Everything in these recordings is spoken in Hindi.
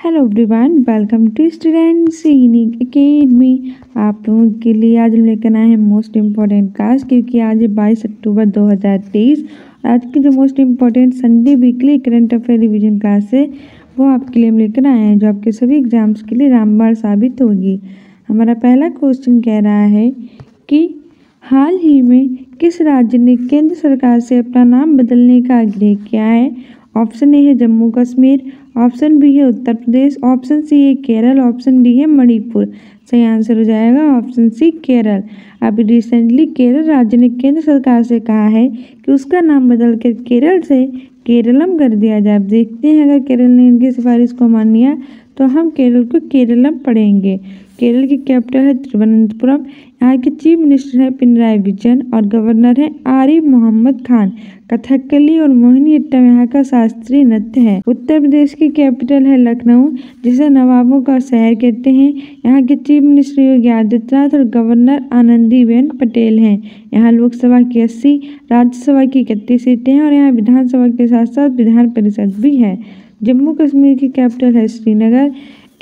Hello everyone, welcome to students unique academy. आप लोगों के लिए आज हम लेकर आए हैं मोस्ट इम्पॉर्टेंट क्लास, क्योंकि आज है 22 अक्टूबर 2023। आज की जो most important Sunday weekly current affair revision class है वो आपके लिए हम लेकर आए हैं, जो आपके सभी एग्जाम्स के लिए रामबाण साबित होगी। हमारा पहला क्वेश्चन कह रहा है कि हाल ही में किस राज्य ने केंद्र सरकार से अपना नाम बदलने का आग्रह किया है? ऑप्शन ए है जम्मू कश्मीर, ऑप्शन बी है उत्तर प्रदेश, ऑप्शन सी है केरल, ऑप्शन डी है मणिपुर। सही आंसर हो जाएगा ऑप्शन सी केरल। अभी रिसेंटली केरल राज्य ने केंद्र सरकार से कहा है कि उसका नाम बदल कर केरल से केरलम कर दिया जाए। अब देखते हैं अगर केरल ने इनकी सिफारिश को मान लिया तो हम केरल को केरलम पढ़ेंगे। केरल की कैपिटल है तिरुवनंतपुरम। यहाँ के चीफ मिनिस्टर है पिनराई विजयन और गवर्नर है आरिफ मोहम्मद खान। कथकली और मोहिनीअट्टम यहाँ का शास्त्रीय नृत्य है। उत्तर प्रदेश की कैपिटल है लखनऊ, जिसे नवाबों का शहर कहते हैं। यहाँ के चीफ मिनिस्टर योगी आदित्यनाथ और गवर्नर आनंदीबेन पटेल हैं। यहाँ लोकसभा की 80, राज्यसभा की 31 सीटें हैं और यहाँ विधानसभा के साथ साथ विधान परिषद भी है। जम्मू कश्मीर की कैपिटल है श्रीनगर।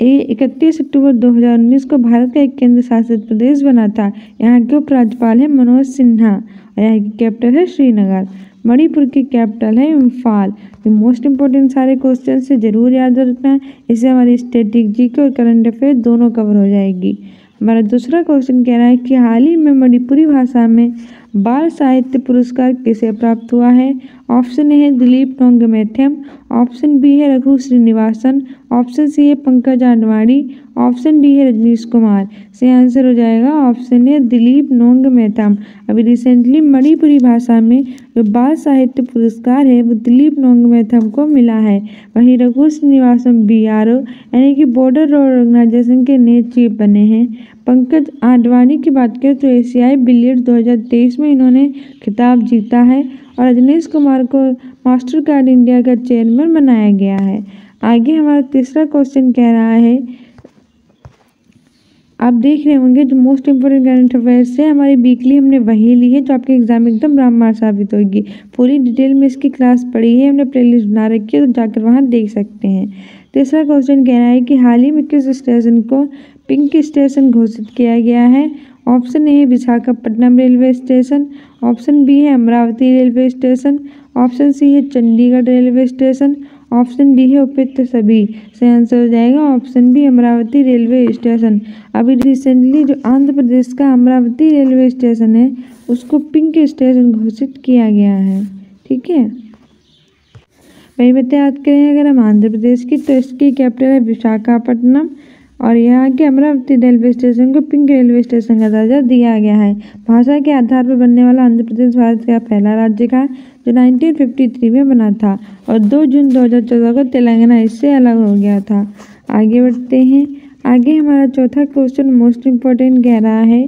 31 अक्टूबर 2019 को भारत का एक केंद्र शासित प्रदेश बना था। यहाँ के उपराज्यपाल है मनोज सिन्हा और यहाँ की कैपिटल है श्रीनगर। मणिपुर की कैपिटल है इम्फाल। ये मोस्ट इंपॉर्टेंट सारे क्वेश्चन से जरूर याद रखना, इससे हमारी स्टैटिक जीके और करंट अफेयर दोनों कवर हो जाएगी। हमारा दूसरा क्वेश्चन कह रहा है कि हाल ही में मणिपुरी भाषा में बाल साहित्य पुरस्कार किसे प्राप्त हुआ है? ऑप्शन ए है दिलीप नोंगमेथम, ऑप्शन बी है रघु श्रीनिवासन, ऑप्शन सी है पंकज आडवाणी, ऑप्शन डी है रजनीश कुमार। सही आंसर हो जाएगा ऑप्शन ए दिलीप नोंगमेथम। अभी रिसेंटली मणिपुरी भाषा में जो बाल साहित्य पुरस्कार है वो दिलीप नोंगमेथम को मिला है। वहीं रघु श्रीनिवासन BRO यानी कि बॉर्डर रोड ऑर्गेनाइजेशन के नए चीफ बने हैं। पंकज आडवाणी की बात करें तो एशियाई बिलियर्ड्स 2023 में इन्होंने खिताब जीता है और रजनीश कुमार को मास्टर कार्ड इंडिया का चेयरमैन बनाया गया है। आगे हमारा तीसरा क्वेश्चन कह रहा है, आप देख रहे होंगे जो मोस्ट इंपोर्टेंट करंट अफेयर्स है हमारी वीकली हमने वही ली है जो आपके एग्जाम में एकदम रामबाण साबित होगी। पूरी डिटेल में इसकी क्लास पढ़ी है, हमने प्लेलिस्ट बना रखी है, तो जाकर वहाँ देख सकते हैं। तीसरा क्वेश्चन कह रहा है कि हाल ही में किस स्टेशन को पिंक स्टेशन घोषित किया गया है? ऑप्शन ए है Visakhapatnam railway station, option B है Amaravati railway station, option C है Chandigarh railway station, option D है उपयुक्त सभी। सही आंसर हो जाएगा option B Amaravati railway station. अभी रिसेंटली जो आंध्र प्रदेश का अमरावती रेलवे स्टेशन है उसको पिंक स्टेशन घोषित किया गया है। ठीक है, वही बातें याद करें अगर हम आंध्र प्रदेश की तो इसकी कैपिटल है विशाखापट्टनम और यहाँ के अमरावती रेलवे स्टेशन को पिंक रेलवे स्टेशन का दर्जा दिया गया है। भाषा के आधार पर बनने वाला आंध्र प्रदेश भारत का पहला राज्य था जो 1953 में बना था और 2 जून 2014 को तेलंगाना इससे अलग हो गया था। आगे बढ़ते हैं। आगे हमारा चौथा क्वेश्चन मोस्ट इम्पोर्टेंट कह रहा है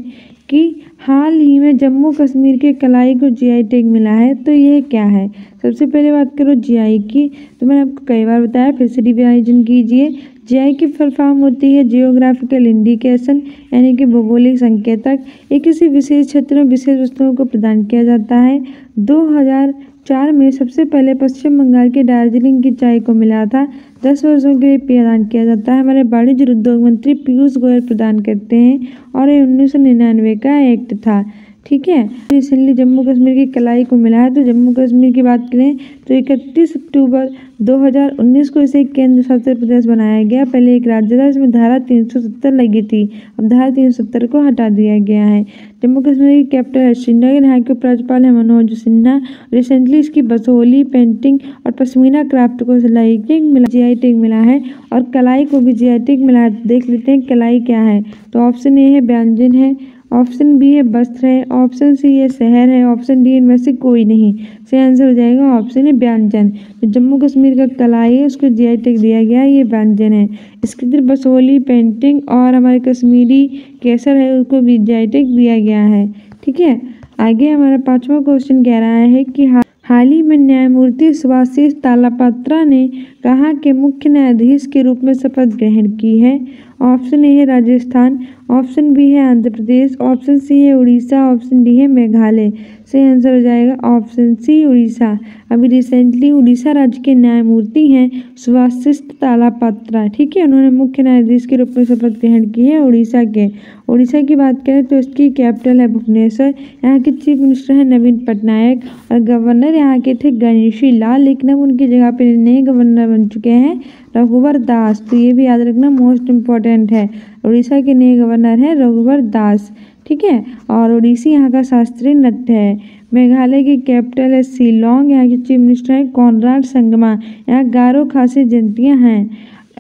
कि हाल ही में जम्मू कश्मीर के कलाई को GI टैग मिला है, तो यह क्या है? सबसे पहले बात करो GI की, तो मैंने आपको कई बार बताया, फिर से रिवाइजन कीजिए। GI की फुल फॉर्म होती है जियोग्राफिकल इंडिकेशन, यानी कि भौगोलिक संकेतक। ये किसी विशेष क्षेत्र में विशेष वस्तुओं को प्रदान किया जाता है। 2004 में सबसे पहले पश्चिम बंगाल के दार्जिलिंग की चाय को मिला था। 10 वर्षों के लिए प्रदान किया जाता है। हमारे वाणिज्य और उद्योग मंत्री पीयूष गोयल प्रदान करते हैं और ये 1999 का एक्ट था। ठीक है, रिसेंटली जम्मू कश्मीर की कलाई को मिला है। तो जम्मू कश्मीर की बात करें तो 31 अक्टूबर 2019 को इसे केंद्र शासित प्रदेश बनाया गया। पहले एक राज्य था, इसमें धारा 370 लगी थी, अब धारा 370 को हटा दिया गया है। जम्मू कश्मीर की कैपिटल है श्रीनगर। यहाँ के उपराज्यपाल है मनोज सिन्हा। रिसेंटली इसकी बसोली पेंटिंग और पश्मीना क्राफ्ट को सिलाई के GI टैग मिला है और कलाई को भी GI टैग मिला है। देख लेते हैं कलाई क्या है, तो ऑप्शन ए है व्यंजन है, ऑप्शन बी है वस्त्र है, ऑप्शन सी है शहर है, ऑप्शन डी इनमें से कोई नहीं। सही आंसर हो जाएगा ऑप्शन है व्यंजन। तो जम्मू कश्मीर का कलाई है उसको GI टैग दिया गया है, ये व्यंजन है। इसके अंदर बसोली पेंटिंग और हमारे कश्मीरी केसर है उसको भी GI टैग दिया गया है। ठीक है, आगे हमारा पांचवा क्वेश्चन कह रहा है कि हाल ही में न्यायमूर्ति सुभाषिष तालापत्रा ने कहा कि मुख्य न्यायाधीश के रूप में शपथ ग्रहण की है। ऑप्शन ए है राजस्थान, ऑप्शन बी है आंध्र प्रदेश, ऑप्शन सी है उड़ीसा, ऑप्शन डी है मेघालय। सही आंसर हो जाएगा ऑप्शन सी उड़ीसा। अभी रिसेंटली उड़ीसा राज्य के न्यायमूर्ति हैं सुभाषिष तालापत्रा, ठीक है। उन्होंने मुख्य न्यायाधीश के रूप में शपथ ग्रहण की है उड़ीसा के। उड़ीसा की बात करें तो इसकी कैपिटल है भुवनेश्वर। यहाँ के चीफ मिनिस्टर हैं नवीन पटनायक और गवर्नर यहाँ के थे गणेशी लाल, लेकिन अब उनकी जगह पे नए गवर्नर बन चुके हैं रघुवर दास। तो ये भी याद रखना मोस्ट इम्पॉर्टेंट है। उड़ीसा के नए गवर्नर हैं रघुवर दास, ठीक है। और उड़ीसी यहाँ का शास्त्रीय नृत्य है। मेघालय की कैपिटल है शिलोंग। यहाँ के चीफ मिनिस्टर हैं कॉनराड संगमा। यहाँ गारो खासी जनतियाँ हैं।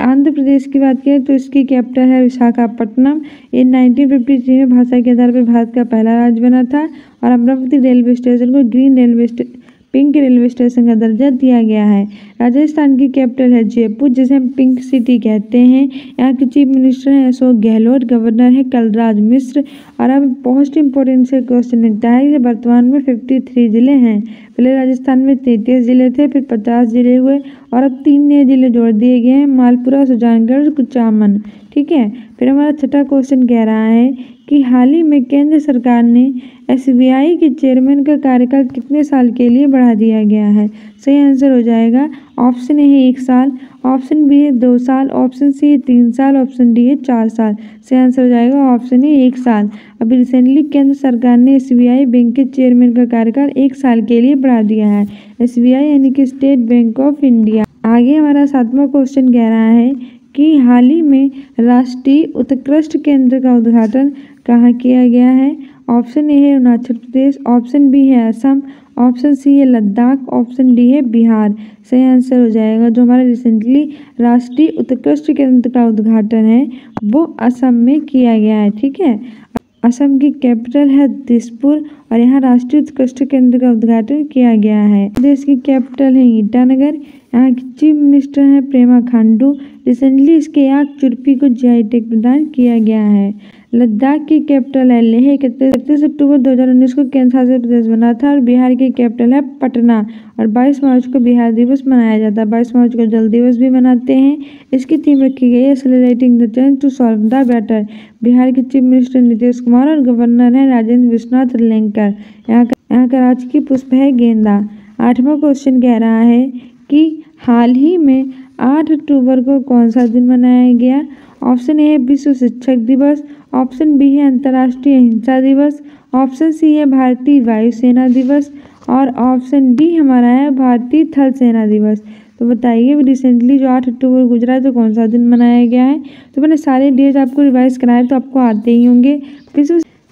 आंध्र प्रदेश की बात करें तो इसकी कैपिटल है विशाखापट्टनम। ये 1953 में भाषा के आधार पर भारत का पहला राज्य बना था। और अमरावती रेलवे स्टेशन को पिंक रेलवे स्टेशन का दर्जा दिया गया है। राजस्थान की कैपिटल है जयपुर, जिसे हम पिंक सिटी कहते हैं। यहाँ के चीफ मिनिस्टर हैं अशोक गहलोत, गवर्नर है कलराज मिश्र। और अब मोस्ट इम्पोर्टेंट से क्वेश्चन लिखता है कि वर्तमान में 53 जिले हैं। पहले राजस्थान में 33 जिले थे, फिर 50 जिले हुए और अब 3 नए जिले जोड़ दिए गए हैं, मालपुरा, सुजानगढ़, कुचामन, ठीक है। फिर हमारा छठा क्वेश्चन कह रहा है कि हाल ही में केंद्र सरकार ने SBI के चेयरमैन का कार्यकाल कितने साल के लिए बढ़ा दिया गया है। सही आंसर हो जाएगा ऑप्शन ए है 1 साल, ऑप्शन बी है 2 साल, ऑप्शन सी है 3 साल, ऑप्शन डी है 4 साल। सही आंसर हो जाएगा ऑप्शन ए 1 साल। अभी रिसेंटली केंद्र सरकार ने SBI बैंक के चेयरमैन का कार्यकाल 1 साल के लिए बढ़ा दिया है। SBI यानी कि स्टेट बैंक ऑफ इंडिया। आगे हमारा 7वां क्वेश्चन कह रहा है कि हाल ही में राष्ट्रीय उत्कृष्ट केंद्र का उद्घाटन कहाँ किया गया है। ऑप्शन ए है अरुणाचल प्रदेश, ऑप्शन बी है असम, ऑप्शन सी है लद्दाख, ऑप्शन डी है बिहार। सही आंसर हो जाएगा जो हमारा रिसेंटली राष्ट्रीय उत्कृष्ट केंद्र का उद्घाटन है वो असम में किया गया है, ठीक है। असम की कैपिटल है दिसपुर और यहाँ राष्ट्रीय उत्कृष्ट केंद्र का उद्घाटन किया गया है। देश की कैपिटल है ईटानगर। यहाँ की चीफ मिनिस्टर हैं प्रेमा खांडू। रिसेंटली इसके आग चुरपी को GI टैग प्रदान किया गया है। लद्दाख की कैपिटल है लेह। 31 अक्टूबर 2019 को केंद्र शासित प्रदेश बना था। और बिहार की कैपिटल है पटना और 22 मार्च को बिहार दिवस मनाया जाता है। 22 मार्च को जल दिवस भी मनाते हैं। इसकी थीम रखी गई है accelerating the change to solve the better. Bihar के चीफ मिनिस्टर नीतीश कुमार और गवर्नर हैं राजेंद्र विश्वनाथ लेंकर। यहाँ का राजकीय पुष्प है गेंदा। 8वां क्वेश्चन कह रहा है कि हाल ही में 8 अक्टूबर को कौन सा दिन मनाया गया। ऑप्शन ए है विश्व शिक्षक दिवस, ऑप्शन बी है अंतर्राष्ट्रीय अहिंसा दिवस, ऑप्शन सी है भारतीय वायुसेना दिवस और ऑप्शन डी हमारा है भारतीय थल सेना दिवस। तो बताइए रिसेंटली जो 8 अक्टूबर गुजरा है तो कौन सा दिन मनाया गया है। तो मैंने सारे डेज आपको रिवाइज कराए तो आपको आते ही होंगे।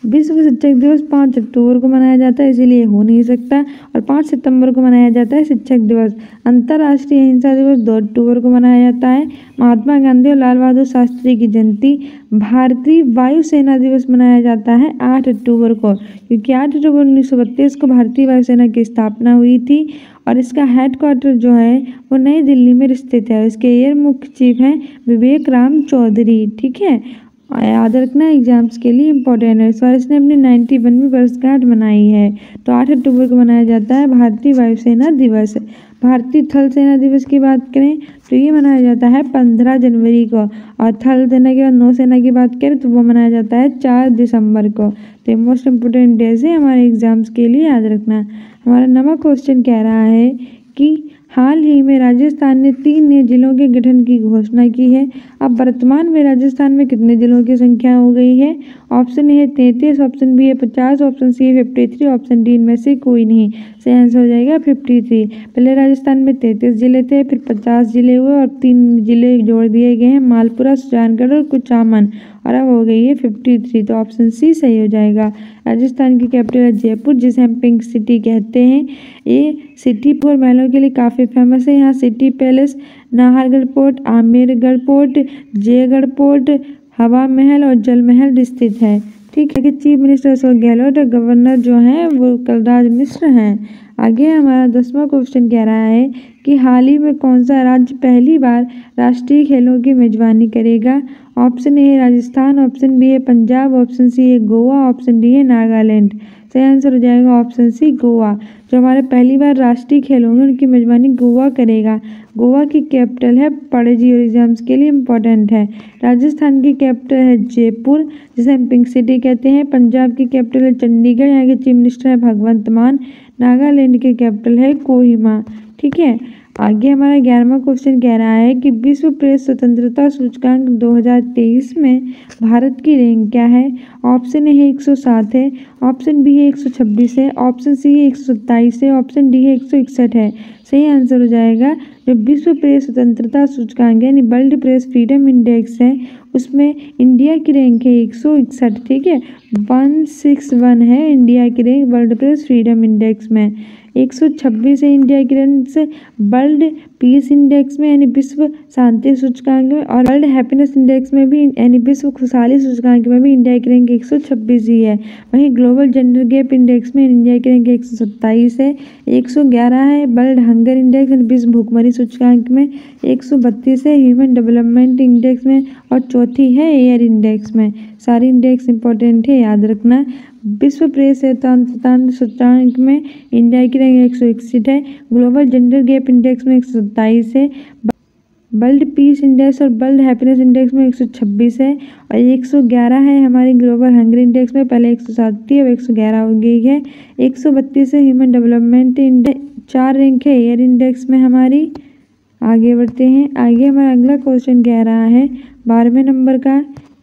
विश्व शिक्षक दिवस 5 अक्टूबर को मनाया जाता है, इसीलिए हो नहीं सकता। और 5 सितंबर को मनाया जाता है शिक्षक दिवस। अंतर्राष्ट्रीय अहिंसा दिवस 2 अक्टूबर को मनाया जाता है। महात्मा गांधी और लाल बहादुर शास्त्री की जयंती। भारतीय वायुसेना दिवस मनाया जाता है 8 अक्टूबर को, क्योंकि 8 अक्टूबर 1932 को भारतीय वायुसेना की स्थापना हुई थी। और इसका हेडक्वार्टर जो है वो नई दिल्ली में स्थित है। इसके एयर मुख्य चीफ हैं विवेक राम चौधरी, ठीक है। याद रखना एग्जाम्स के लिए इम्पोर्टेंट है। इस बार इसने अपनी 91वीं वर्षगांठ मनाई है। तो 8 अक्टूबर को मनाया जाता है भारतीय वायुसेना दिवस। भारतीय थल सेना दिवस की बात करें तो ये मनाया जाता है 15 जनवरी को। और थल सेना के बाद नौसेना की बात करें तो वो मनाया जाता है 4 दिसंबर को। तो ये मोस्ट इम्पोर्टेंट डेज है हमारे एग्जाम्स के लिए, याद रखना। हमारा 9वां क्वेश्चन कह रहा है कि हाल ही में राजस्थान ने 3 नए जिलों के गठन की घोषणा की है। अब वर्तमान में राजस्थान में कितने जिलों की संख्या हो गई है। ऑप्शन ए है 33, ऑप्शन बी है 50, ऑप्शन सी है 53, ऑप्शन डी इनमें से कोई नहीं। सही आंसर हो जाएगा 53। पहले राजस्थान में 33 जिले थे, फिर 50 जिले हुए और 3 जिले जोड़ दिए गए हैं, मालपुरा, सुजानगढ़ और कुचामन। और अब हो गई है 53। तो ऑप्शन सी सही हो जाएगा। राजस्थान की कैपिटल है जयपुर, जिसे हम पिंक सिटी कहते हैं। ये सिटी पर महलों के लिए काफ़ी फेमस है। यहाँ City Palace, Nahargarh Fort, Amergarh Fort, Jaigarh Fort, Hawa Mahal और जल महल स्थित है, ठीक है। कि चीफ मिनिस्टर अशोक गहलोत और गवर्नर जो हैं वो कलराज मिश्र हैं। आगे हमारा 10वां क्वेश्चन कह रहा है कि हाल ही में कौन सा राज्य पहली बार राष्ट्रीय खेलों की मेजबानी करेगा। ऑप्शन ए है राजस्थान, ऑप्शन बी है पंजाब, ऑप्शन सी है गोवा, ऑप्शन डी है नागालैंड। सही आंसर हो जाएगा ऑप्शन सी गोवा। जो हमारे पहली बार राष्ट्रीय खेल होंगे उनकी मेजबानी गोवा करेगा। गोवा की कैपिटल है पणजी और एग्जाम्स के लिए इम्पोर्टेंट है। राजस्थान की कैपिटल है जयपुर जिसे हम पिंक सिटी कहते हैं। पंजाब की कैपिटल है चंडीगढ़, यहाँ के चीफ मिनिस्टर है भगवंत मान। नागालैंड की कैपिटल है कोहिमा। ठीक है, आगे हमारा 11वां क्वेश्चन कह रहा है कि विश्व प्रेस स्वतंत्रता सूचकांक 2023 में भारत की रैंक क्या है। ऑप्शन ए है 107 है, ऑप्शन बी है 126 है, ऑप्शन सी है 127 है, ऑप्शन डी है 161 है। सही आंसर हो जाएगा जो विश्व प्रेस स्वतंत्रता सूचकांक यानी वर्ल्ड प्रेस फ्रीडम इंडेक्स है उसमें इंडिया की रैंक है 161। ठीक है, 161 है इंडिया की rank world press freedom index में। 126 है इंडिया की रैंक वर्ल्ड पीस इंडेक्स में यानी विश्व शांति सूचकांक में, और वर्ल्ड हैप्पीनेस इंडेक्स में भी यानी विश्व खुशहाली सूचकांक में भी इंडिया की रैंक 126 ही है। वहीं ग्लोबल जेंडर गैप इंडेक्स में इंडिया की रैंक 127 है। 111 है वर्ल्ड हंगर इंडेक्स यानी विश्व भूखमरी सूचकांक में। 132 है ह्यूमन डेवलपमेंट इंडेक्स में, और चौथी है एयर इंडेक्स में। सारी इंडेक्स इंपॉर्टेंट है, याद रखना। विश्व प्रेस स्वतंत्रता सूचकांक में इंडिया की रैंक 161 है। ग्लोबल जेंडर गैप इंडेक्स में 127 है। वर्ल्ड पीस इंडेक्स और वर्ल्ड हैप्पीनेस इंडेक्स में 126 है, और 111 है हमारी ग्लोबल हंगर इंडेक्स में। पहले 107 थी, अब 111 हो गई है। 132 है ह्यूमन डेवलपमेंट इंडेक्स। 4 रैंक है एयर इंडेक्स में हमारी। आगे बढ़ते हैं। आगे हमारा अगला क्वेश्चन कह रहा है 12वें नंबर का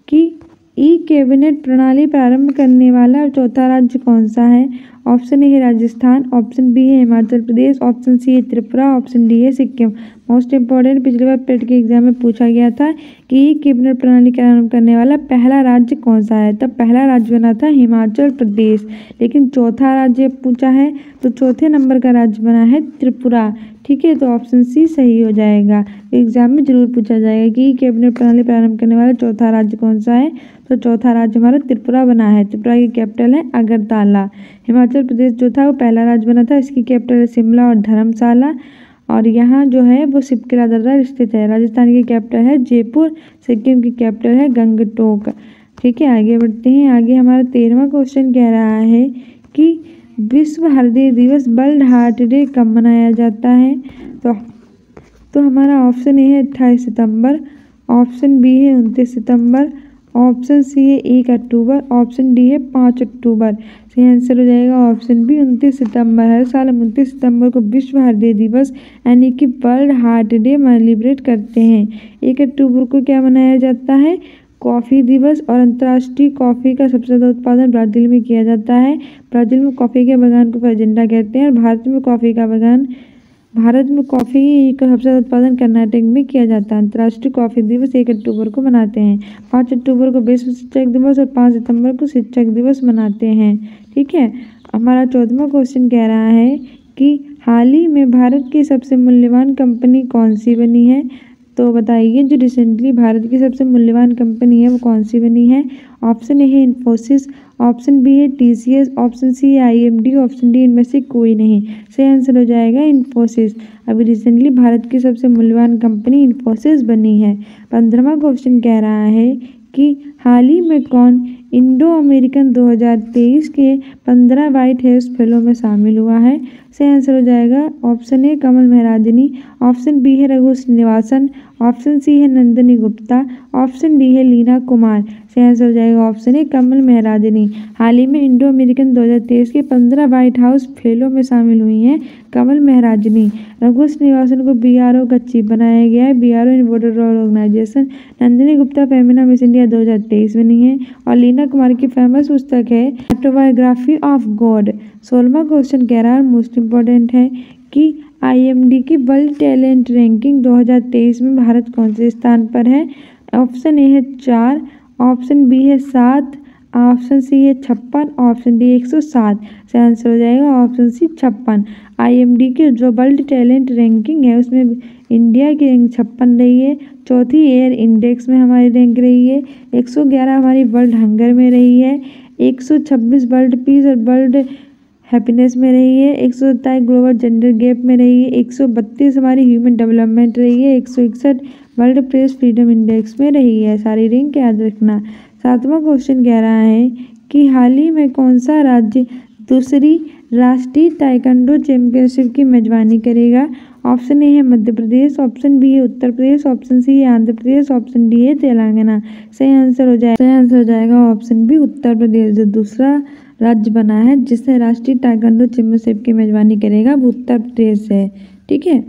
कि ई कैबिनेट प्रणाली प्रारंभ करने वाला चौथा राज्य कौन सा है। ऑप्शन ए है राजस्थान, ऑप्शन बी है हिमाचल प्रदेश, ऑप्शन सी है त्रिपुरा, ऑप्शन डी है सिक्किम। मोस्ट इंपॉर्टेंट, पिछली बार पेट के एग्जाम में पूछा गया था कि ई कैबिनेट प्रणाली प्रारंभ करने वाला पहला राज्य कौन सा है। तब पहला राज्य बना था हिमाचल प्रदेश, लेकिन चौथा राज्य पूछा है तो चौथे नंबर का राज्य बना है त्रिपुरा। ठीक है, तो ऑप्शन सी सही हो जाएगा। एग्जाम में जरूर पूछा जाएगा कि ई कैबिनेट प्रणाली प्रारंभ करने वाला चौथा राज्य कौन सा है, तो चौथा राज्य हमारा त्रिपुरा बना है। त्रिपुरा की कैपिटल है अगरतला। हिमाचल प्रदेश जो था वो पहला राज्य बना था, इसकी कैपिटल है शिमला और धर्मशाला, और यहाँ जो है वो शिपकिला दर्रा स्थित है। राजस्थान की कैपिटल है जयपुर, सिक्किम की कैपिटल है गंगटोक। ठीक है, आगे बढ़ते हैं। आगे हमारा 13वां क्वेश्चन कह रहा है कि विश्व हृदय दिवस वर्ल्ड हार्ट डे कब मनाया जाता है। तो हमारा ऑप्शन ए है 28 सितंबर, ऑप्शन बी है 29 सितंबर, ऑप्शन सी है 1 अक्टूबर, ऑप्शन डी है 5 अक्टूबर। सही आंसर हो जाएगा ऑप्शन बी 29 सितंबर। हर साल हम 29 सितंबर को विश्व हृदय दिवस यानी कि वर्ल्ड हार्ट डे सेलिब्रेट करते हैं। 1 अक्टूबर को क्या मनाया जाता है, कॉफ़ी दिवस, और अंतर्राष्ट्रीय कॉफ़ी का सबसे ज़्यादा उत्पादन ब्राज़ील में किया जाता है। ब्राज़ील में कॉफ़ी के बागान को एजेंडा कहते हैं, और भारत में कॉफ़ी का सबसे ज़्यादा उत्पादन कर्नाटक में किया जाता है। अंतर्राष्ट्रीय कॉफ़ी दिवस 1 अक्टूबर को मनाते हैं। 5 अक्टूबर को विश्व शिक्षक दिवस और 5 सितंबर को शिक्षक दिवस मनाते हैं। ठीक है, हमारा 14वां क्वेश्चन कह रहा है कि हाल ही में भारत की सबसे मूल्यवान कंपनी कौन सी बनी है। तो बताइए जो रिसेंटली भारत की सबसे मूल्यवान कंपनी है वो कौन सी बनी है। ऑप्शन ए है इन्फोसिस, ऑप्शन बी है TCS, ऑप्शन सी है IMD, ऑप्शन डी इनमें से कोई नहीं। सही आंसर हो जाएगा इन्फोसिस। अभी रिसेंटली भारत की सबसे मूल्यवान कंपनी इन्फोसिस बनी है। 15वां क्वेश्चन कह रहा है कि हाल ही में कौन इंडो अमेरिकन 2023 के 15 व्हाइट हाउस फेलो में शामिल हुआ है। सही आंसर हो जाएगा option A Kamal Mahrajani, option B है रघु श्रीनिवासन, ऑप्शन सी है नंदिनी गुप्ता, ऑप्शन डी है लीना कुमार। सही आंसर हो जाएगा ऑप्शन ए कमल महराजनी। हाल ही में इंडो अमेरिकन 2023 के 15 व्हाइट हाउस फेलो में शामिल हुई हैं कमल महराजनी। रघु श्रीनिवासन को BRO का चीफ बनाया गया है, BRO in border organisation. Nandini Gupta Femina Miss India 2023 बनी है, और लीना कुमार की फेमस पुस्तक है ऑटोबायोग्राफी ऑफ गॉड। 16वां क्वेश्चन कह रहा है मोस्ट इम्पोर्टेंट है कि IMD की वर्ल्ड टैलेंट रैंकिंग 2023 में भारत कौन से स्थान पर है। ऑप्शन ए है 4, ऑप्शन बी है 7, ऑप्शन सी है 56, ऑप्शन डी 107। सही आंसर हो जाएगा ऑप्शन सी 56। IMD की जो वर्ल्ड टैलेंट रैंकिंग है उसमें इंडिया की रैंक 56 रही है। चौथी एयर इंडेक्स में हमारी रैंक रही है। 111 हमारी वर्ल्ड हंगर में रही है। 126 वर्ल्ड पीस और वर्ल्ड हैप्पीनेस में रही है। 127 ग्लोबल जेंडर गैप में रही है। 132 हमारी ह्यूमन डेवलपमेंट रही है। 161 वर्ल्ड प्रेस फ्रीडम इंडेक्स में रही है। सारी रैंक याद रखना। 7वां क्वेश्चन कह रहा है कि हाल ही में कौन सा राज्य दूसरी राष्ट्रीय ताइक्वांडो चैंपियनशिप की मेजबानी करेगा? ऑप्शन ए है मध्य प्रदेश, ऑप्शन बी है उत्तर प्रदेश, ऑप्शन सी है आंध्र प्रदेश, ऑप्शन डी है तेलंगाना। सही आंसर हो जाएगा ऑप्शन बी उत्तर प्रदेश। जो दूसरा राज्य बना है जिससे राष्ट्रीय ताइक्वांडो चैंपियनशिप की मेजबानी करेगा वो उत्तर प्रदेश है। ठीक है,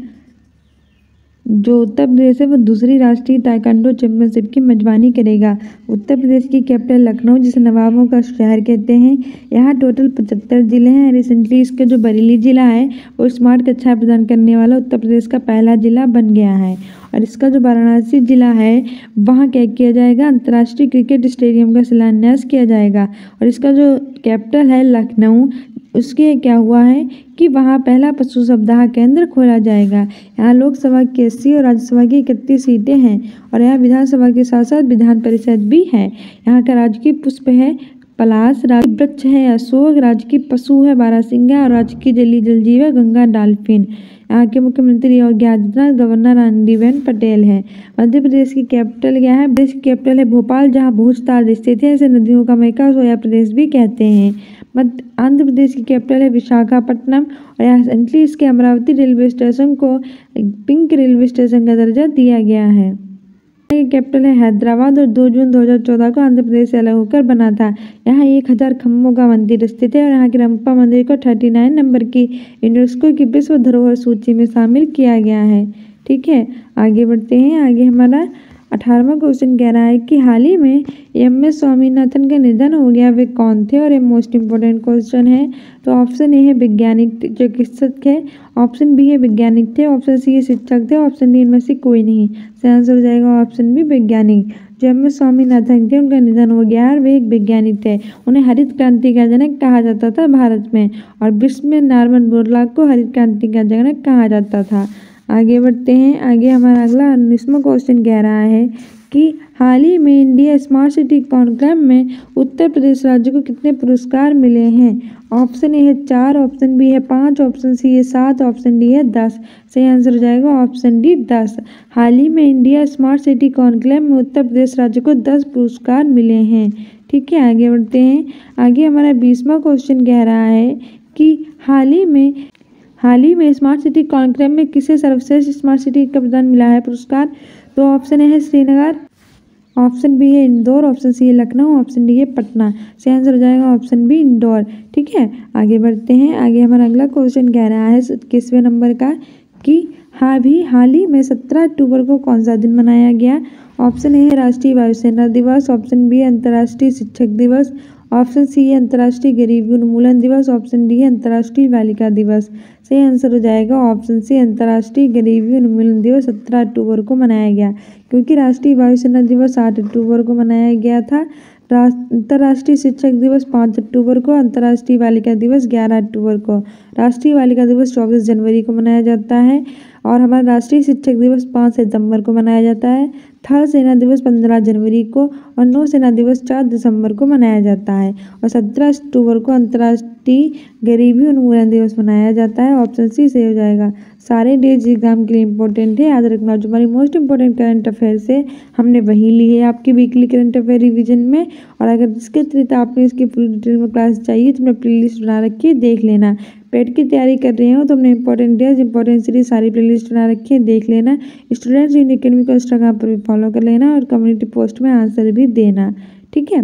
जो उत्तर प्रदेश है वो दूसरी राष्ट्रीय ताइक्वांडो चैंपियनशिप की मेजबानी करेगा। उत्तर प्रदेश की कैपिटल लखनऊ, जिसे नवाबों का शहर कहते हैं। यहाँ टोटल 75 जिले हैं। रिसेंटली इसका जो बरेली जिला है वो स्मार्ट कक्षा प्रदान करने वाला उत्तर प्रदेश का पहला जिला बन गया है। और इसका जो वाराणसी जिला है वहाँ क्या किया जाएगा, अंतर्राष्ट्रीय क्रिकेट स्टेडियम का शिलान्यास किया जाएगा। और इसका जो कैपिटल है लखनऊ, उसके क्या हुआ है कि वहाँ पहला पशु सप्ताह केंद्र खोला जाएगा। यहाँ लोकसभा की 80 और राज्यसभा की 31 सीटें हैं। और यहाँ विधानसभा के साथ साथ विधान परिषद भी है। यहाँ का राजकीय पुष्प है पलाश, राजकीय वृक्ष है अशोक, राजकीय पशु है बारहसिंगा और राजकीय जलीय जलजीव है गंगा डॉल्फिन। यहाँ के मुख्यमंत्री योगी आदित्यनाथ, गवर्नर आनंदीबेन पटेल है। मध्य प्रदेश की कैपिटल क्या है? प्रदेश की कैपिटल है भोपाल, जहाँ भुज ताल स्थित है। इसे नदियों का मैका सोया प्रदेश भी कहते हैं। आंध्र प्रदेश की कैपिटल है विशाखापट्टनम। और यहाँ रिसेंटली इसके अमरावती रेलवे स्टेशन को पिंक रेलवे स्टेशन का दर्जा दिया गया है। कैपिटल है हैदराबाद और 2 जून 2014 को आंध्र प्रदेश से अलग होकर बना था। यहाँ 1000 खम्भों का मंदिर स्थित है। और यहाँ के रंपा मंदिर को 39 नंबर की यूनेस्को की विश्व धरोहर सूची में शामिल किया गया है। ठीक है, आगे बढ़ते हैं। आगे हमारा 18वां क्वेश्चन कह रहा है कि हाल ही में MS स्वामीनाथन का निधन हो गया, वे कौन थे? और ये मोस्ट इम्पोर्टेंट क्वेश्चन है। तो ऑप्शन ए है वैज्ञानिक चिकित्सक है, ऑप्शन बी है वैज्ञानिक थे, ऑप्शन सी है शिक्षक थे, ऑप्शन डी इनमें से कोई नहीं। सही आंसर हो जाएगा ऑप्शन बी वैज्ञानिक। जो MS स्वामीनाथन थे उनका निधन हो गया और वे एक वैज्ञानिक थे। उन्हें हरित क्रांति का जनक कहा जाता था भारत में, और विश्व में नॉर्मन बोरलॉग को हरित क्रांति का जनक कहा जाता था। आगे बढ़ते हैं। आगे हमारा अगला 19वां क्वेश्चन कह रहा है कि हाल ही में इंडिया स्मार्ट सिटी कॉन्क्लेव में उत्तर प्रदेश राज्य को कितने पुरस्कार मिले हैं? ऑप्शन ए है 4, ऑप्शन बी है 5, ऑप्शन सी है 7, ऑप्शन डी है 10। सही आंसर हो जाएगा ऑप्शन डी 10। हाल ही में इंडिया स्मार्ट सिटी कॉन्क्लेव में उत्तर प्रदेश राज्य को 10 पुरस्कार मिले हैं। ठीक है, आगे बढ़ते हैं। आगे हमारा 20वां क्वेश्चन कह रहा है कि हाल ही में स्मार्ट सिटी कॉन्क्लेव में किसे सर्वश्रेष्ठ स्मार्ट सिटी का प्रदान मिला है पुरस्कार? तो ऑप्शन ए है श्रीनगर, ऑप्शन बी है इंदौर, ऑप्शन सी है लखनऊ, ऑप्शन डी है पटना। सही आंसर हो जाएगा ऑप्शन बी इंदौर। ठीक है, आगे बढ़ते हैं। आगे हमारा अगला क्वेश्चन कह रहा है 21वें नंबर का कि हाल ही में 17 अक्टूबर को कौन सा दिन मनाया गया? ऑप्शन ए है राष्ट्रीय वायुसेना दिवस, ऑप्शन बी है अंतर्राष्ट्रीय शिक्षक दिवस, ऑप्शन सी है अंतर्राष्ट्रीय गरीबी उन्मूलन दिवस, ऑप्शन डी है अंतर्राष्ट्रीय बालिका दिवस। सही आंसर हो जाएगा ऑप्शन सी अंतर्राष्ट्रीय गरीबी उन्मूलन दिवस 17 अक्टूबर को मनाया गया, क्योंकि राष्ट्रीय वायुसेना दिवस 8 अक्टूबर को मनाया गया था। अंतर्राष्ट्रीय शिक्षक दिवस 5 अक्टूबर को, अंतर्राष्ट्रीय बालिका दिवस 11 अक्टूबर को, राष्ट्रीय बालिका दिवस 24 जनवरी को मनाया जाता है। और हमारा राष्ट्रीय शिक्षक दिवस 5 सितंबर को मनाया जाता है। थल सेना दिवस 15 जनवरी को और नौ सेना दिवस 4 दिसंबर को मनाया जाता है। और 17 अक्टूबर को अंतर्राष्ट्रीय गरीबी उन्मूलन दिवस मनाया जाता है। ऑप्शन सी सही हो जाएगा। सारे डेज एग्जाम के लिए इंपॉर्टेंट है, याद रखना। जो हमारी मोस्ट इंपॉर्टेंट करंट अफेयर्स है हमने वही ली है आपकी वीकली करंट अफेयर रिवीजन में। और अगर इसके अतिरिक्त आपने इसकी पूरी डिटेल में क्लास चाहिए तो हमने प्लेलिस्ट बना रखी है, देख लेना। पेट की तैयारी कर रहे हो तो हमने इंपॉर्टेंट डेज इंपॉर्टेंट सीरीज सारी प्लेलिस्ट बना रखी है, देख लेना। स्टूडेंट्स इन एकेडमी को इंस्टाग्राम पर भी फॉलो कर लेना और कम्युनिटी पोस्ट में आंसर भी देना। ठीक है,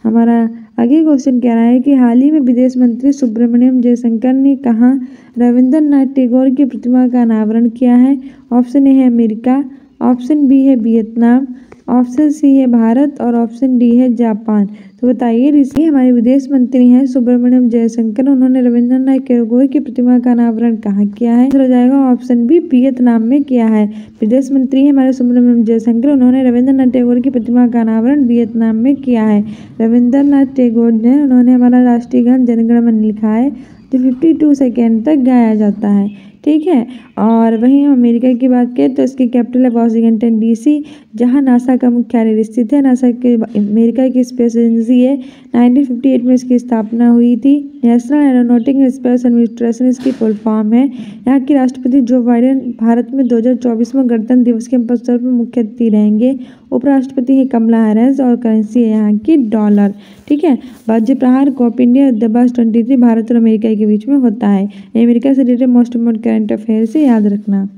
हमारा आगे क्वेश्चन कह रहा है कि हाल ही में विदेश मंत्री सुब्रमण्यम जयशंकर ने कहाँ रविंद्रनाथ टैगोर की प्रतिमा का अनावरण किया है? ऑप्शन ए है अमेरिका, ऑप्शन बी है वियतनाम, ऑप्शन सी है भारत और ऑप्शन डी है जापान। तो बताइए, ऋषि हमारे विदेश मंत्री हैं सुब्रमण्यम जयशंकर, उन्होंने रविंद्रनाथ टैगोर की प्रतिमा का अनावरण कहाँ किया है? हो जाएगा ऑप्शन बी वियतनाम में किया है। विदेश मंत्री हैं हमारे सुब्रमण्यम जयशंकर, उन्होंने रविंद्रनाथ टैगोर की प्रतिमा का अनावरण वियतनाम में किया है। रविंद्रनाथ टैगोर ने उन्होंने हमारा राष्ट्रीय गान जनगण मन लिखा है, जो 52 सेकेंड तक गाया जाता है। ठीक है, और वहीं हम अमेरिका की बात करें तो इसकी कैपिटल है वाशिंगटन DC, जहां नासा का मुख्यालय स्थित है। नासा के अमेरिका की स्पेस एजेंसी है। 1958 में इसकी स्थापना हुई थी। National aeronautic and space administration इसकी फुल फॉर्म है। यहाँ के राष्ट्रपति जो बाइडेन भारत में 2024 में गणतंत्र दिवस के अवसर पर मुख्य अतिथि रहेंगे। उपराष्ट्रपति है कमला हैरिस और करेंसी है यहाँ की डॉलर। ठीक है। वाणिज्य प्रहार कॉप इंडिया युद्धाभ्यास 23 भारत और अमेरिका के बीच में होता है। अमेरिका से related most important current affair से याद रखना।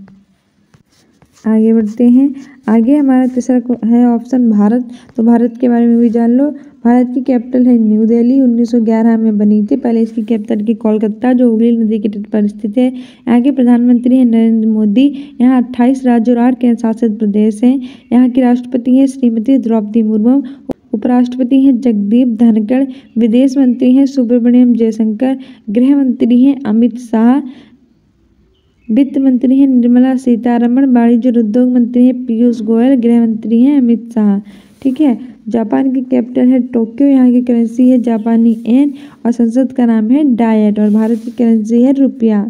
आगे बढ़ते हैं। आगे हमारा तीसरा है ऑप्शन भारत। तो भारत के बारे में भी जान लो। भारत की कैपिटल है न्यू दिल्ली। 1911 में बनी थी। पहले इसकी कैपिटल की कोलकाता जो हुगली नदी के तट पर स्थित है। यहाँ के प्रधानमंत्री हैं नरेंद्र मोदी। यहाँ 28 राज्य और 8 केंद्र शासित प्रदेश हैं। यहाँ की राष्ट्रपति हैं श्रीमती द्रौपदी मुर्मू। उपराष्ट्रपति हैं जगदीप धनखड़। विदेश मंत्री हैं सुब्रमण्यम जयशंकर। गृह मंत्री हैं अमित शाह। वित्त मंत्री हैं निर्मला सीतारमण। वाणिज्य और उद्योग मंत्री हैं पीयूष गोयल। गृह मंत्री हैं अमित शाह। ठीक है। जापान की कैपिटल है टोक्यो। यहाँ की करेंसी है जापानी येन और संसद का नाम है डायट और भारत की करेंसी है रुपया।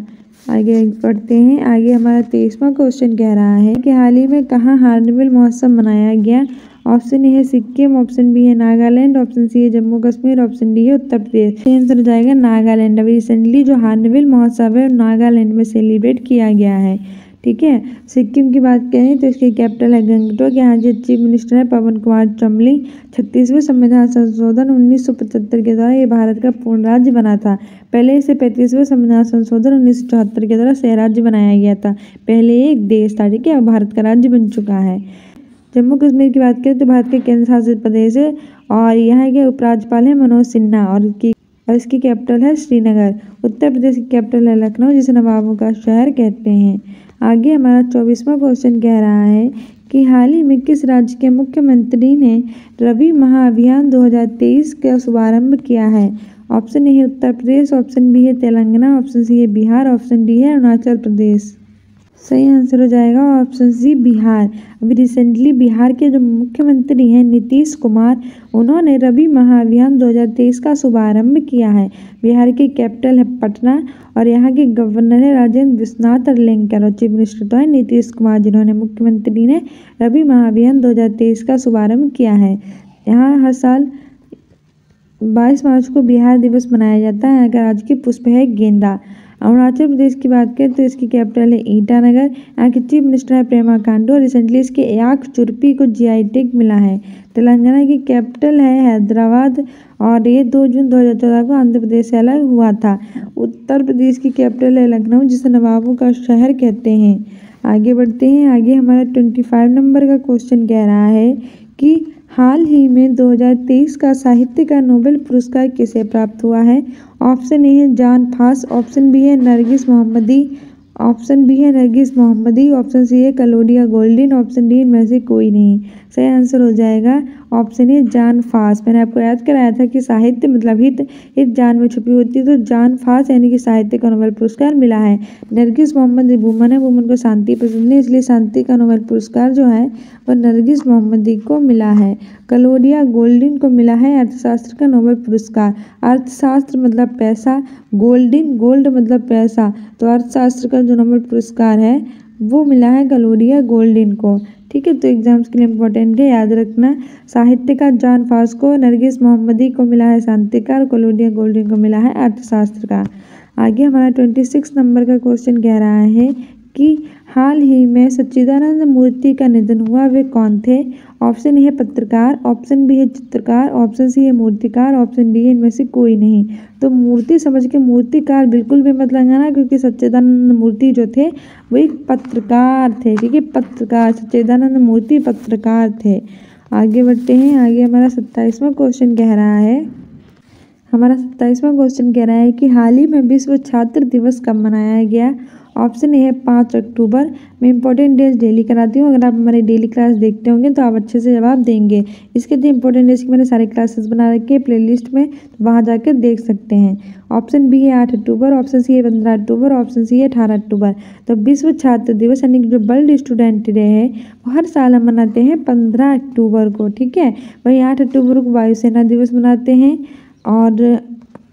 आगे बढ़ते हैं। आगे हमारा 23वां क्वेश्चन कह रहा है कि हाल ही में कहाँ हार्नबिल महोत्सव मनाया गया। ऑप्शन ए है सिक्किम, ऑप्शन बी है नागालैंड, ऑप्शन सी है जम्मू कश्मीर, ऑप्शन डी है उत्तर प्रदेश। आंसर हो जाएगा नागालैंड। अभी रिसेंटली जो हार्नबिल महोत्सव है नागालैंड में सेलिब्रेट किया गया है। ठीक है। सिक्किम की बात करें तो इसकी कैपिटल है गंगटोक। यहाँ के चीफ मिनिस्टर है पवन कुमार चमलिंग। 36वें संविधान संशोधन 1975 के द्वारा ये भारत का पूर्ण राज्य बना था। पहले इसे 35वें संविधान संशोधन 1974 के द्वारा सह राज्य बनाया गया था। पहले एक देश था। ठीक है। अब भारत का राज्य बन चुका है। जम्मू कश्मीर की बात करें तो भारत के केंद्र शासित प्रदेश है और यहाँ के उपराज्यपाल हैं मनोज सिन्हा और इसकी कैपिटल है श्रीनगर। उत्तर प्रदेश की कैपिटल है लखनऊ जिसे नवाबों का शहर कहते हैं। आगे हमारा 24वां क्वेश्चन कह रहा है कि हाल ही में किस राज्य के मुख्यमंत्री ने रबी महाअभियान 2023 का शुभारंभ किया है। ऑप्शन ए है उत्तर प्रदेश, ऑप्शन बी है तेलंगाना, ऑप्शन सी है बिहार, ऑप्शन डी है अरुणाचल प्रदेश। सही आंसर हो जाएगा ऑप्शन सी बिहार। अभी रिसेंटली बिहार के जो मुख्यमंत्री हैं नीतीश कुमार उन्होंने रबी महाअभियान 2023 का शुभारंभ किया है। बिहार की कैपिटल है पटना और यहाँ के गवर्नर है राजेंद्र विश्वनाथ अरलेंकर और चीफ मिनिस्टर तो है नीतीश कुमार जिन्होंने मुख्यमंत्री ने रबी महाअभियान 2023 का शुभारंभ किया है। यहाँ हर साल 22 मार्च को बिहार दिवस मनाया जाता है। यहाँ का राज्य की पुष्प है गेंदा। अरुणाचल प्रदेश की बात करें तो इसकी कैपिटल है ईटानगर। यहाँ की चीफ मिनिस्टर है प्रेमा खांडू और रिसेंटली इसके याक चुरपी को जीआई टैग मिला है। तेलंगाना की कैपिटल है हैदराबाद और ये 2 जून 2014 को आंध्र प्रदेश से अलग हुआ था। उत्तर प्रदेश की कैपिटल है लखनऊ जिसे नवाबों का शहर कहते हैं। आगे बढ़ते हैं। आगे हमारा 25 नंबर का क्वेश्चन कह रहा है कि हाल ही में 2023 का साहित्य का नोबेल पुरस्कार किसे प्राप्त हुआ है। ऑप्शन ए है जॉन फास, ऑप्शन बी है नरगिस मोहम्मदी, ऑप्शन बी है नरगिस मोहम्मदी, ऑप्शन सी है क्लौडिया गोल्डिन, ऑप्शन डी इनमें से कोई नहीं। सही आंसर हो जाएगा ऑप्शन ए जॉन फास। मैंने आपको याद कराया था कि साहित्य मतलब हित जान में छुपी होती है तो जॉन फास यानी कि साहित्य का नोबेल पुरस्कार मिला है। नरगिस मोहम्मद वुमन है, वुमन को शांति पसंद है इसलिए शांति का नोबेल पुरस्कार जो है वह नरगिस मोहम्मदी को मिला है। क्लौडिया गोल्डिन को मिला है अर्थशास्त्र का नोबेल पुरस्कार। अर्थशास्त्र मतलब पैसा, गोल्ड मतलब पैसा, तो अर्थशास्त्र का जो नोबेल पुरस्कार है वो मिला है क्लौडिया गोल्डिन को। ठीक है। तो एग्जाम्स के लिए इम्पोर्टेंट है, याद रखना। साहित्य का जॉन फास को, नरगिस मोहम्मदी को मिला है शांति का और क्लौडिया गोल्डिन को मिला है अर्थशास्त्र का। आगे हमारा 26 नंबर का क्वेश्चन कह रहा है कि हाल ही में सच्चिदानंद मूर्ति का निधन हुआ, वे कौन थे। ऑप्शन ए है पत्रकार, ऑप्शन बी है चित्रकार, ऑप्शन सी है मूर्तिकार, ऑप्शन डी है इनमें से कोई नहीं। तो मूर्ति समझ के मूर्तिकार बिल्कुल भी मत लगाना क्योंकि सच्चिदानंद मूर्ति जो थे वो एक पत्रकार थे। ठीक है। पत्रकार, सच्चिदानंद मूर्ति पत्रकार थे। आगे बढ़ते हैं। आगे हमारा 27वां क्वेश्चन कह रहा है कि हाल ही में विश्व छात्र दिवस कब मनाया गया। ऑप्शन ए है 5 अक्टूबर। मैं इंपॉर्टेंट डेज डेली कराती हूँ, अगर आप हमारी डेली क्लास देखते होंगे तो आप अच्छे से जवाब देंगे। इसके लिए इंपॉर्टेंट डेज की मैंने सारे क्लासेस बना रखे हैं प्लेलिस्ट में, तो वहाँ जाकर देख सकते हैं। ऑप्शन बी है 8 अक्टूबर, ऑप्शन सी है 15 अक्टूबर, ऑप्शन सी है 18 अक्टूबर। तो विश्व छात्र दिवस यानी कि जो वर्ल्ड स्टूडेंट डे है वो हर साल हम मनाते हैं 15 अक्टूबर को। ठीक है। वही 8 अक्टूबर को वायुसेना दिवस मनाते हैं और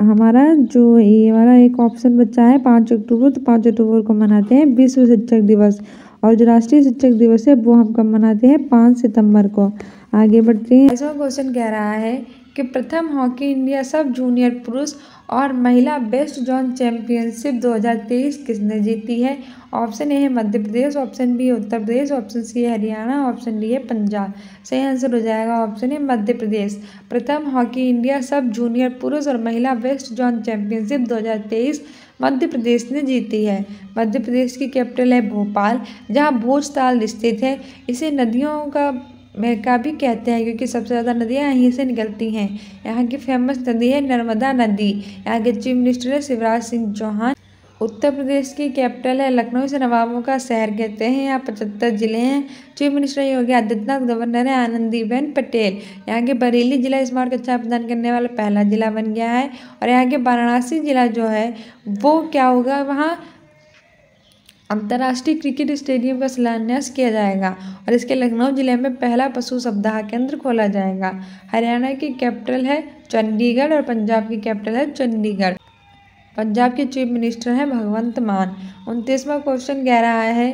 हमारा जो ये वाला एक ऑप्शन बचा है 5 अक्टूबर, तो 5 अक्टूबर को मनाते हैं विश्व शिक्षक दिवस। और जो राष्ट्रीय शिक्षक दिवस है वो हम कब मनाते हैं? 5 सितंबर को। आगे बढ़ते हैं। ऐसा क्वेश्चन कह रहा है कि प्रथम हॉकी इंडिया सब जूनियर पुरुष और महिला बेस्ट जोन चैंपियनशिप 2023 किसने जीती है? ऑप्शन ए है मध्य प्रदेश, ऑप्शन बी है उत्तर प्रदेश, ऑप्शन सी है हरियाणा, ऑप्शन डी है पंजाब। सही आंसर हो जाएगा ऑप्शन ए मध्य प्रदेश। प्रथम हॉकी इंडिया सब जूनियर पुरुष और महिला west zone championship 2023 Madhya Pradesh ने जीती है। मध्य प्रदेश की कैपिटल है भोपाल, जहाँ भोजताल स्थित है। इसे नदियों का मेका भी कहते हैं क्योंकि सबसे ज़्यादा नदियाँ यहीं से निकलती हैं। यहाँ की फेमस नदी है नर्मदा नदी। यहाँ के चीफ मिनिस्टर है शिवराज सिंह चौहान। उत्तर प्रदेश की कैपिटल है लखनऊ, से नवाबों का शहर कहते हैं। यहाँ 75 जिले हैं। Chief minister Yogi Adityanath, governor है आनंदीबेन पटेल। यहाँ के बरेली जिला स्मार्ट कक्षा प्रदान करने वाला पहला जिला बन गया है। और यहाँ के वाराणसी जिला जो है वो क्या होगा, वहाँ अंतर्राष्ट्रीय क्रिकेट स्टेडियम का शिलान्यास किया जाएगा। और इसके लखनऊ जिले में पहला पशु सप्ताह केंद्र खोला जाएगा। हरियाणा की कैपिटल है चंडीगढ़ और पंजाब की कैपिटल है चंडीगढ़। पंजाब के चीफ मिनिस्टर हैं भगवंत मान। 29वां क्वेश्चन कह रहा है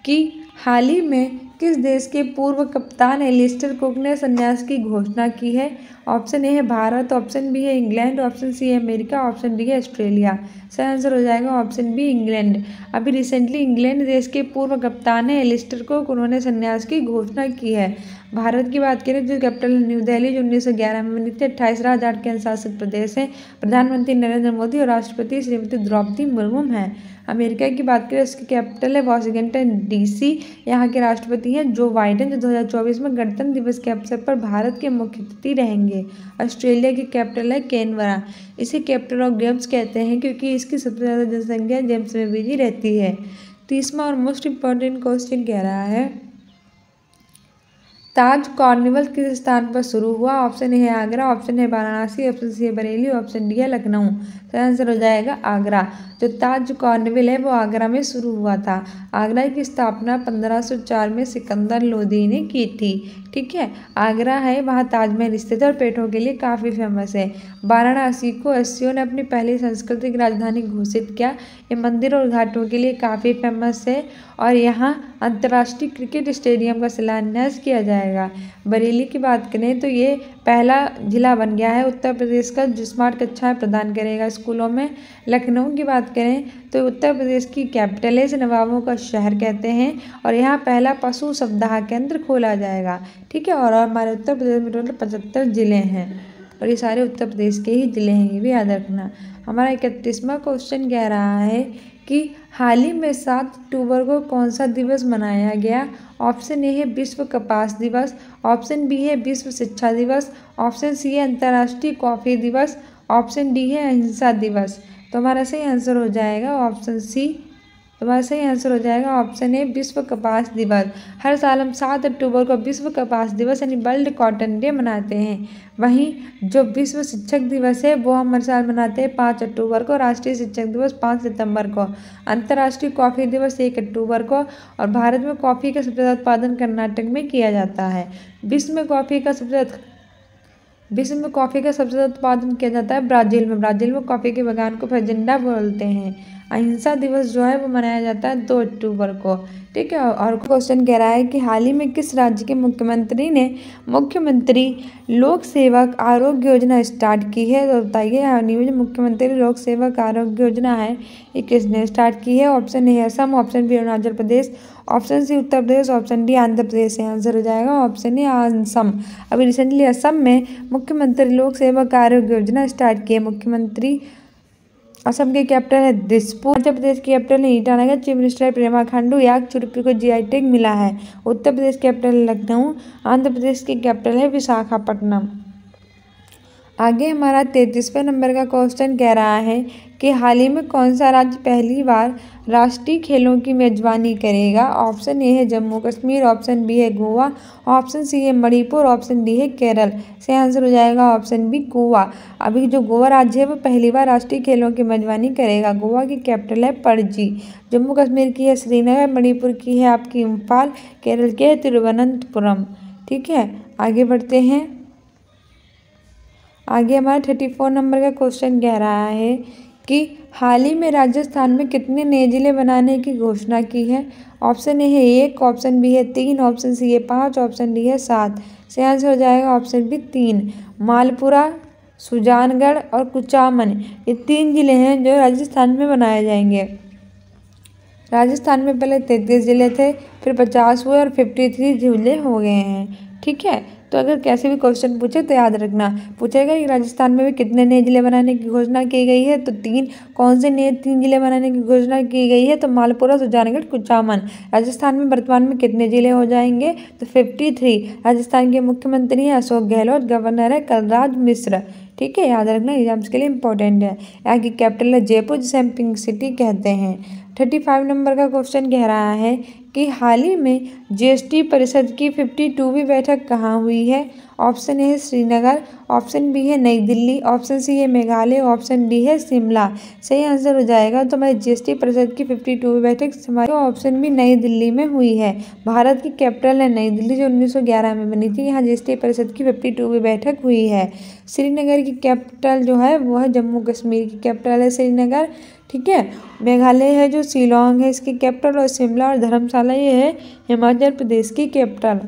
कि हाल ही में किस देश के पूर्व कप्तान एलिस्टर कुक ने संन्यास की घोषणा की है? ऑप्शन ए है भारत, ऑप्शन बी है इंग्लैंड, ऑप्शन सी है अमेरिका, ऑप्शन डी है ऑस्ट्रेलिया। सही आंसर हो जाएगा ऑप्शन बी इंग्लैंड। अभी रिसेंटली इंग्लैंड देश के पूर्व कप्तान है एलिस्टर कुक, उन्होंने संन्यास की घोषणा की है। भारत की बात करें जो कैपिटल न्यू दिल्ली, जो 1911 में बनी थी। 28 राज्य केंद्र शासित प्रदेश है। प्रधानमंत्री नरेंद्र मोदी और राष्ट्रपति श्रीमती द्रौपदी मुर्मू हैं। अमेरिका की बात करें इसकी कैपिटल है वॉशिंगटन डीसी। यहाँ के राष्ट्रपति हैं जो बाइडेन, जो 2024 में गणतंत्र दिवस के अवसर पर भारत के मुख्य अतिथि रहेंगे। ऑस्ट्रेलिया की कैपिटल है कैनबरा। इसे कैपिटल ऑफ जेम्स कहते हैं क्योंकि इसकी सबसे ज़्यादा जनसंख्या जेम्स में भी रहती है। 30वां और मोस्ट इम्पॉर्टेंट क्वेश्चन कह रहा है ताज कार्निवल किस स्थान पर शुरू हुआ? ऑप्शन ए है आगरा, ऑप्शन है वाराणसी, ऑप्शन सी है बरेली, ऑप्शन डी है लखनऊ। तो आंसर हो जाएगा आगरा। जो ताज कार्निवल है वो आगरा में शुरू हुआ था। आगरा की स्थापना 1504 में सिकंदर लोदी ने की थी। ठीक है, आगरा है वहाँ ताजमहल स्थित है और पेठों के लिए काफ़ी फेमस है। वाराणसी को अस्सियों ने अपनी पहली सांस्कृतिक राजधानी घोषित किया। ये मंदिर और घाटों के लिए काफ़ी फेमस है और यहाँ अंतर्राष्ट्रीय क्रिकेट स्टेडियम का शिलान्यास किया जाएगा। बरेली की बात करें तो ये पहला जिला बन गया है उत्तर प्रदेश का जो स्मार्ट कक्षाएँ प्रदान करेगा स्कूलों में। लखनऊ की बात करें तो उत्तर प्रदेश की कैपिटल है, इसे नवाबों का शहर कहते हैं और यहाँ पहला पशु सप्ताह केंद्र खोला जाएगा। ठीक है, और हमारे उत्तर प्रदेश में टोटल 75 जिले हैं और ये सारे उत्तर प्रदेश के ही जिले हैं, ये भी याद रखना। हमारा 31वां क्वेश्चन कह रहा है कि हाल ही में 7 अक्टूबर को कौन सा दिवस मनाया गया? ऑप्शन ए है विश्व कपास दिवस, ऑप्शन बी है विश्व शिक्षा दिवस, ऑप्शन सी है अंतर्राष्ट्रीय कॉफ़ी दिवस, ऑप्शन डी है अहिंसा दिवस। तो हमारा सही आंसर हो जाएगा ऑप्शन सी। तुम्हारा सही आंसर हो जाएगा ऑप्शन ए विश्व कपास दिवस। हर साल हम 7 अक्टूबर को विश्व कपास दिवस यानी वर्ल्ड कॉटन डे मनाते हैं। वहीं जो विश्व शिक्षक दिवस है वो हम हर साल मनाते हैं 5 अक्टूबर को। राष्ट्रीय शिक्षक दिवस 5 सितंबर को। अंतर्राष्ट्रीय कॉफ़ी दिवस 1 अक्टूबर को। और भारत में कॉफ़ी का सबसे ज़्यादा उत्पादन कर्नाटक में किया जाता है। विश्व में कॉफ़ी का सबसे ज़्यादा उत्पादन किया जाता है ब्राज़ील में। ब्राज़ील में कॉफ़ी के बागान को फजेंडा बोलते हैं। अहिंसा दिवस जो है वो मनाया जाता है 2 अक्टूबर को। ठीक है, और क्वेश्चन कह रहा है कि हाल ही में किस राज्य के मुख्यमंत्री ने मुख्यमंत्री लोक सेवक आरोग्य योजना स्टार्ट की है? तो बताइए, हाल ही में जो मुख्यमंत्री लोक सेवक आरोग्य योजना है ये किसने स्टार्ट की है? Option A Assam, option B Arunachal Pradesh, option C Uttar Pradesh, option D Andhra Pradesh. Answer हो जाएगा ऑप्शन ए असम। अभी रिसेंटली असम में मुख्यमंत्री लोक सेवक आरोग्य योजना स्टार्ट की है। मुख्यमंत्री असम की कैपिटल है दिसपुर। मध्य प्रदेश की कैपिटल है ईटानगर। चीफ मिनिस्टर है पेमा खांडू। याक चुरपी को जीआई टैग मिला है। उत्तर प्रदेश की कैपिटल है लखनऊ। आंध्र प्रदेश की कैपिटल है विशाखापट्टनम। आगे हमारा 33वें नंबर का क्वेश्चन कह रहा है कि हाल ही में कौन सा राज्य पहली बार राष्ट्रीय खेलों की मेजबानी करेगा? ऑप्शन ए है जम्मू कश्मीर, ऑप्शन बी है गोवा, ऑप्शन सी है मणिपुर, ऑप्शन डी है केरल। सही आंसर हो जाएगा ऑप्शन बी गोवा। अभी जो गोवा राज्य है वो पहली बार राष्ट्रीय खेलों की मेजबानी करेगा। गोवा की कैपिटल है पणजी। जम्मू कश्मीर की है श्रीनगर, मणिपुर की है आपकी इम्फाल, केरल के है तिरुवनंतपुरम। ठीक है, आगे बढ़ते हैं। आगे हमारा 34 नंबर का क्वेश्चन कह रहा है कि हाल ही में राजस्थान में कितने नए जिले बनाने की घोषणा की है। ऑप्शन ए है 1, ऑप्शन बी है 3, ऑप्शन सी है 5, ऑप्शन डी है 7। सही आंसर हो जाएगा ऑप्शन बी 3। मालपुरा, सुजानगढ़ और कुचामन, ये 3 जिले हैं जो राजस्थान में बनाए जाएंगे। राजस्थान में पहले 33 जिले थे, फिर 50 हुए और 53 जिले हो गए हैं। ठीक है, तो अगर कैसे भी क्वेश्चन पूछे तो याद रखना, पूछेगा कि राजस्थान में भी कितने नए जिले बनाने की घोषणा की गई है, तो 3। कौन से नए 3 जिले बनाने की घोषणा की गई है, तो मालपुरा, सुजानगढ़, कुचामन। राजस्थान में वर्तमान में कितने जिले हो जाएंगे, तो 53। राजस्थान के मुख्यमंत्री हैं अशोक गहलोत, गवर्नर है कलराज मिश्र। ठीक है, याद रखना, एग्जाम्स के लिए इंपॉर्टेंट है। यहाँ की कैपिटल है जयपुर, जिसे हम पिंक सिटी कहते हैं। 35 नंबर का क्वेश्चन कह रहा है कि हाल ही में जीएसटी परिषद की 52वीं बैठक कहाँ हुई है। ऑप्शन ए है श्रीनगर, ऑप्शन बी है नई दिल्ली, ऑप्शन सी है मेघालय, ऑप्शन डी है शिमला। सही आंसर हो जाएगा तो हमारी जीएसटी परिषद की 52वीं बैठक हमारी ऑप्शन बी नई दिल्ली में हुई है। भारत की कैपिटल है नई दिल्ली, जो 1911 में बनी थी। यहाँ जीएसटी परिषद की 52वीं बैठक हुई है। श्रीनगर की कैपिटल जो है वो है जम्मू कश्मीर की कैपिटल है श्रीनगर। ठीक है, मेघालय है जो शिलोंग है इसकी कैपिटल, और शिमला और धर्मशाला ये है हिमाचल प्रदेश की कैपिटल।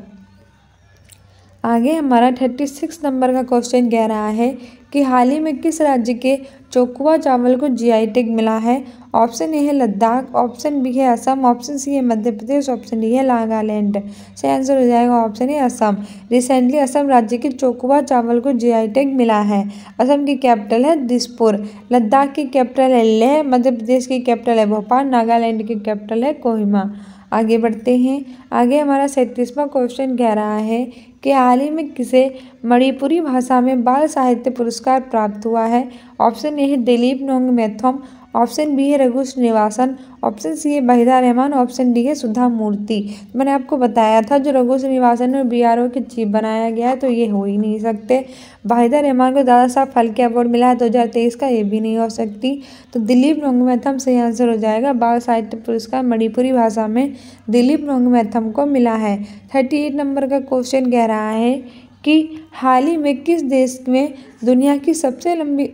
आगे हमारा 36 नंबर का क्वेश्चन कह रहा है कि हाल ही में किस राज्य के चोकुआ चावल को जीआई टैग मिला है। ऑप्शन ए है लद्दाख, ऑप्शन बी है असम, ऑप्शन सी है मध्य प्रदेश, ऑप्शन डी है नागालैंड। सही आंसर हो जाएगा option A Assam. Recently Assam राज्य के चोकुआ चावल को जीआई टैग मिला है। असम की कैपिटल है दिसपुर, लद्दाख की कैपिटल है लेह, मध्य प्रदेश की कैपिटल है भोपाल, नागालैंड की कैपिटल है कोहिमा। आगे बढ़ते हैं। आगे हमारा 37वां क्वेश्चन कह रहा है कि हाल ही में किसे मणिपुरी भाषा में बाल साहित्य पुरस्कार प्राप्त हुआ है। ऑप्शन ए है दिलीप नोंगमेथम, ऑप्शन बी है रघु श्रीनिवासन, ऑप्शन सी है वहीदा रहमान, ऑप्शन डी है सुधा मूर्ति। मैंने आपको बताया था जो रघु श्रीनिवासन और बीआरओ के चीफ बनाया गया है तो ये हो ही नहीं सकते। वहीदा रहमान को दादा साहब फाल्के अवार्ड मिला है 2023 का, ये भी नहीं हो सकती। तो दिलीप नोंगमेथम सही आंसर हो जाएगा। बाल साहित्य पुरस्कार मणिपुरी भाषा में दिलीप नोंगमेथम को मिला है। 38 नंबर का क्वेश्चन कह रहा है कि हाल ही में किस देश में दुनिया की सबसे लंबी,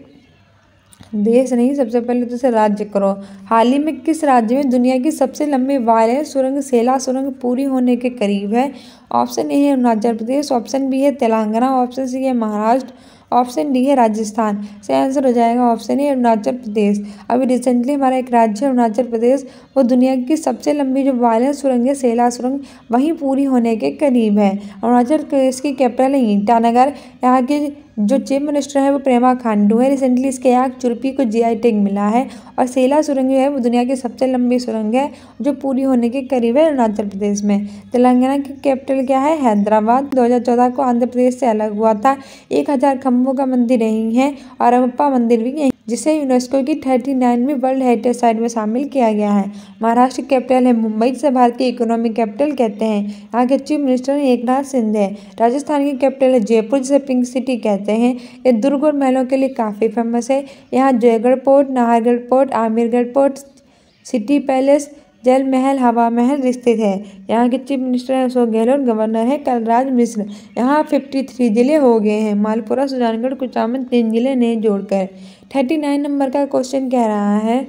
देश नहीं, सबसे पहले तो इसे राज्य करो। हाल ही में किस राज्य में दुनिया की सबसे लंबी वायरलेस सुरंग सेला सुरंग पूरी होने के करीब है। ऑप्शन ए है अरुणाचल प्रदेश, ऑप्शन बी है तेलंगाना, ऑप्शन सी है महाराष्ट्र, ऑप्शन डी है राजस्थान। सही आंसर हो जाएगा ऑप्शन ए अरुणाचल प्रदेश। अभी रिसेंटली हमारा एक राज्य है अरुणाचल प्रदेश, वो दुनिया की सबसे लंबी जो वायरलेस सुरंग है सेला सुरंग वहीं पूरी होने के करीब है। अरुणाचल प्रदेश की कैपिटल है ईटानगर। यहाँ के जो चीफ मिनिस्टर है वो प्रेमा खांडू है। रिसेंटली इसके यहाँ चुरपी को जीआई टैग मिला है। और सेला सुरंग जो है वो दुनिया की सबसे लंबी सुरंग है जो पूरी होने के करीब है अरुणाचल प्रदेश में। तेलंगाना की कैपिटल क्या है, हैदराबाद। 2014 को आंध्र प्रदेश से अलग हुआ था। 1000 खम्भों का मंदिर यहीं है और अरप्पा मंदिर भी यहीं, जिसे यूनेस्को की 39वीं वर्ल्ड हेरिटेज साइट में शामिल किया गया है। महाराष्ट्र की कैपिटल है मुंबई, जिसे भारत की इकोनॉमिक कैपिटल कहते हैं। यहाँ के चीफ मिनिस्टर एकनाथ शिंदे। राजस्थान की कैपिटल है जयपुर, जिसे पिंक सिटी कहते हैं। ये दुर्ग और महलों के लिए काफ़ी फेमस है। यहाँ Jaigarh Fort, Nahargarh Fort, Amergarh Fort, City Palace, Jal Mahal, हवा महल स्थित है। यहाँ के चीफ मिनिस्टर हैं अशोक गहलोत, गवर्नर है कलराज मिश्र। यहाँ 53 जिले हो गए हैं, मालपुरा, सुजानगढ़, कुचामन 3 जिले नए जोड़कर। 39 नंबर का क्वेश्चन कह रहा है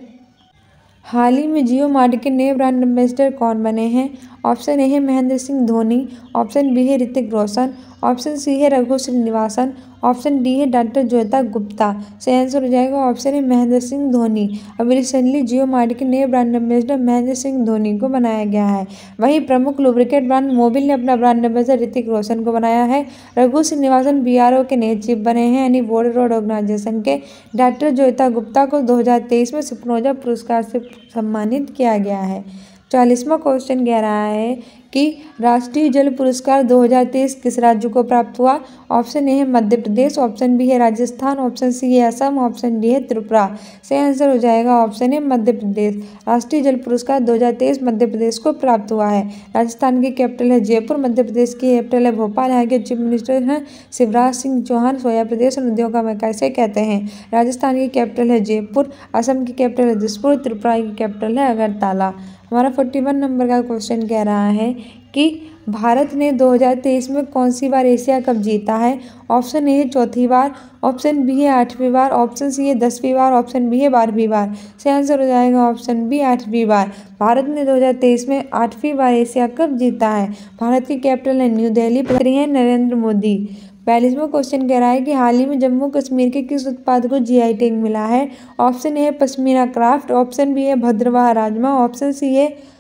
हाल ही में जियो मार्ट के नए ब्रांड एम्बेसडर कौन बने हैं। ऑप्शन ए है महेंद्र सिंह धोनी, ऑप्शन बी है ऋतिक रोशन, ऑप्शन सी है रघु श्रीनिवासन, ऑप्शन डी है डॉक्टर ज्योता गुप्ता। सही आंसर हो जाएगा ऑप्शन है महेंद्र सिंह धोनी। अभी रिसेंटली जियो मार्ट के नए ब्रांड एम्बेसडर महेंद्र सिंह धोनी को बनाया गया है। वहीं प्रमुख लुब्रिकेट ब्रांड मोबिल ने अपना ब्रांड एम्बेसडर ऋतिक रोशन को बनाया है। रघु श्रीनिवासन बीआरओ के नए चीफ बने हैं यानी वर्ल्ड रोड ऑर्गेनाइजेशन के। डॉक्टर ज्योता गुप्ता को 2023 में सिप्नोजा पुरस्कार से सम्मानित किया गया है। 40वां क्वेश्चन कह रहा है कि राष्ट्रीय जल पुरस्कार 2023 किस राज्य को प्राप्त हुआ। ऑप्शन ए है मध्य प्रदेश, ऑप्शन बी है राजस्थान, ऑप्शन सी है असम, ऑप्शन डी है त्रिपुरा। सही आंसर हो जाएगा ऑप्शन ए मध्य प्रदेश। राष्ट्रीय जल पुरस्कार 2023 मध्य प्रदेश को प्राप्त हुआ है। राजस्थान की कैपिटल है जयपुर, मध्य प्रदेश की कैपिटल है भोपाल। यहाँ के चीफ मिनिस्टर हैं शिवराज सिंह चौहान। सोया प्रदेश और नदियों का मैं कैसे कहते हैं। राजस्थान की कैपिटल है जयपुर, असम की कैपिटल है दिसपुर, त्रिपुरा की कैपिटल है अगरतला। हमारा 41 नंबर का क्वेश्चन कह रहा है कि भारत ने 2023 में कौन सी बार एशिया कप जीता है। ऑप्शन ए है चौथी बार, ऑप्शन बी है 8वीं बार, ऑप्शन सी है 10वीं बार, ऑप्शन बी है 12वीं बार। सही आंसर हो जाएगा ऑप्शन बी 8वीं बार। भारत ने 2023 में 8वीं बार एशिया कप जीता है। भारत की कैपिटल है न्यू दिल्ली। प्रधानमंत्री है नरेंद्र मोदी। 42वां क्वेश्चन कह रहा है कि हाल ही में जम्मू कश्मीर के किस उत्पाद को जीआई टैग मिला है। ऑप्शन ए है पश्मीना क्राफ्ट, ऑप्शन बी है भद्रवाह राजमा, ऑप्शन सी है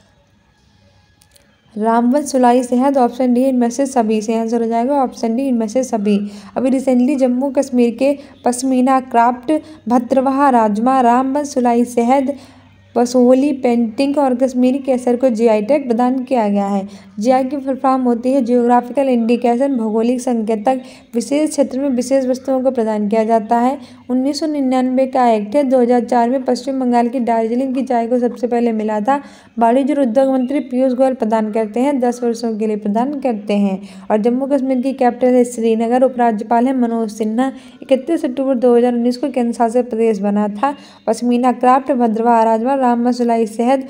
रामबन सुलाई शहद, ऑप्शन डी इनमें से सभी। से आंसर हो जाएगा ऑप्शन डी इनमें से सभी। अभी रिसेंटली जम्मू कश्मीर के पश्मीना क्राफ्ट, भद्रवाह राजमा, रामबन सुलाई शहद, पसोली पेंटिंग और कश्मीरी केसर को जीआई टैग प्रदान किया गया है। जीआई की फुल फॉर्म होती है जियोग्राफिकल इंडिकेशन, भौगोलिक संकेतक। विशेष क्षेत्र में विशेष वस्तुओं को प्रदान किया जाता है। 1999 का एक्ट है। 2004 में पश्चिम बंगाल की दार्जिलिंग की चाय को सबसे पहले मिला था। वाणिज्य और उद्योग मंत्री पीयूष गोयल प्रदान करते हैं, 10 वर्षों के लिए प्रदान करते हैं। और जम्मू कश्मीर की कैपिटल है श्रीनगर। उपराज्यपाल है मनोज सिन्हा। 31 अक्टूबर 2019 को केंद्र शासित प्रदेश बना था। पश्मीना क्राफ्ट, भद्रवाह राजमा, रामबन सुलाई शहद,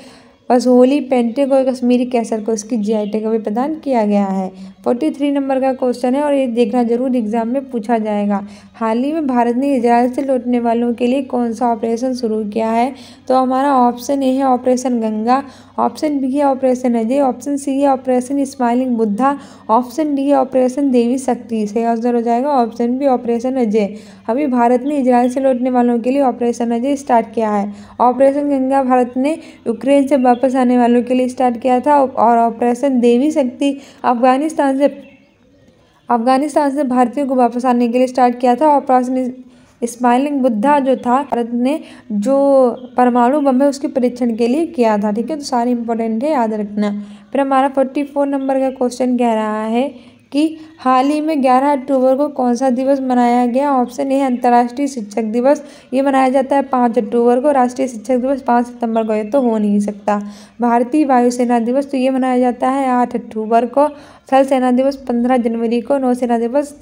पसोली पेंटिंग और कश्मीरी केसर को इसकी जीआई टैग भी प्रदान किया गया है। 43 नंबर का क्वेश्चन है और ये देखना जरूर एग्जाम में पूछा जाएगा। हाल ही में भारत ने इजराइल से लौटने वालों के लिए कौन सा ऑपरेशन शुरू किया है। तो हमारा ऑप्शन ए है ऑपरेशन गंगा, ऑप्शन बी है ऑपरेशन अजय, ऑप्शन सी है operation smiling Buddha, option D है ऑपरेशन देवी शक्ति। सही आंसर हो जाएगा ऑप्शन बी ऑपरेशन अजय। अभी भारत ने इजराइल से लौटने वालों के लिए ऑपरेशन अजय स्टार्ट किया है। ऑपरेशन गंगा भारत ने यूक्रेन से वापस आने वालों के लिए स्टार्ट किया था। और ऑपरेशन देवी शक्ति अफगानिस्तान से भारतीयों को वापस आने के लिए स्टार्ट किया था। ऑपरेशन स्माइलिंग बुद्धा जो था भारत ने जो परमाणु बम है उसके परीक्षण के लिए किया था। ठीक है, तो सारे इंपॉर्टेंट है, याद रखना। फिर हमारा 44 नंबर का क्वेश्चन कह रहा है कि हाल ही में 11 अक्टूबर को कौन सा दिवस मनाया गया। ऑप्शन ए है अंतर्राष्ट्रीय शिक्षक दिवस। ये मनाया जाता है 5 अक्टूबर को। राष्ट्रीय शिक्षक दिवस 5 सितंबर को, ये तो हो नहीं सकता। भारतीय वायुसेना दिवस तो ये मनाया जाता है 8 अक्टूबर को। थल सेना दिवस 15 जनवरी को। नौसेना दिवस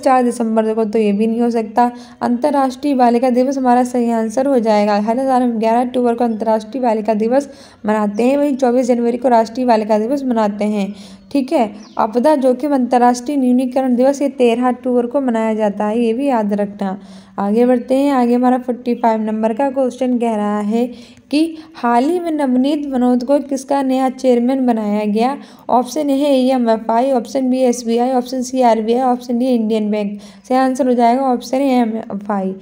4 दिसंबर को, तो ये भी नहीं हो सकता। अंतर्राष्ट्रीय बालिका दिवस हमारा सही आंसर हो जाएगा। हर साल हम 11 अक्टूबर को अंतर्राष्ट्रीय बालिका दिवस मनाते हैं, वहीं 24 जनवरी को राष्ट्रीय बालिका दिवस मनाते हैं। ठीक है, आपदा जोखिम अंतर्राष्ट्रीय न्यूनीकरण दिवस ये 13 अक्टूबर को मनाया जाता है, ये भी याद रखना। आगे बढ़ते हैं। आगे हमारा 45 नंबर का क्वेश्चन कह रहा है कि हाल ही में नवनीत मनोज को किसका नया चेयरमैन बनाया गया। ऑप्शन ए है EMFI, option B SBI, option C RBI, option D Indian bank. सही आंसर हो जाएगा option A EMFI।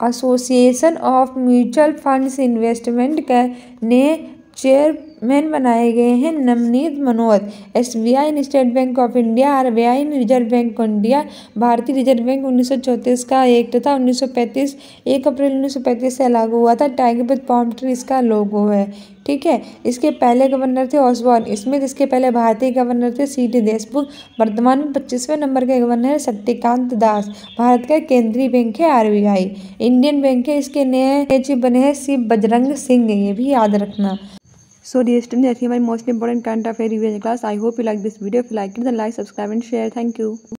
Association of mutual funds investment का नए चेयरमैन बनाए गए हैं Navneet Manoj. SBI state bank of India, RBI reserve bank of India. भारतीय रिजर्व बैंक 1934 का एक्ट था। 1935 1 अप्रैल 1935 से लागू हुआ था। टाइगर विद पाम ट्री इसका लोगो है। ठीक है, इसके पहले गवर्नर थे ऑसबॉर्न स्मिथ। इसके पहले भारतीय गवर्नर थे CT देशमुख। वर्तमान में 25वें नंबर के गवर्नर है शक्तिकांत दास। भारत का केंद्रीय बैंक है RBI। इंडियन बैंक है, इसके नए चीफ बने हैं शिव बजरंग सिंह, ये भी याद रखना। So dear students, that's my most important current affair revision class. I hope you like this video. If you like it, then like, subscribe and share. Thank you.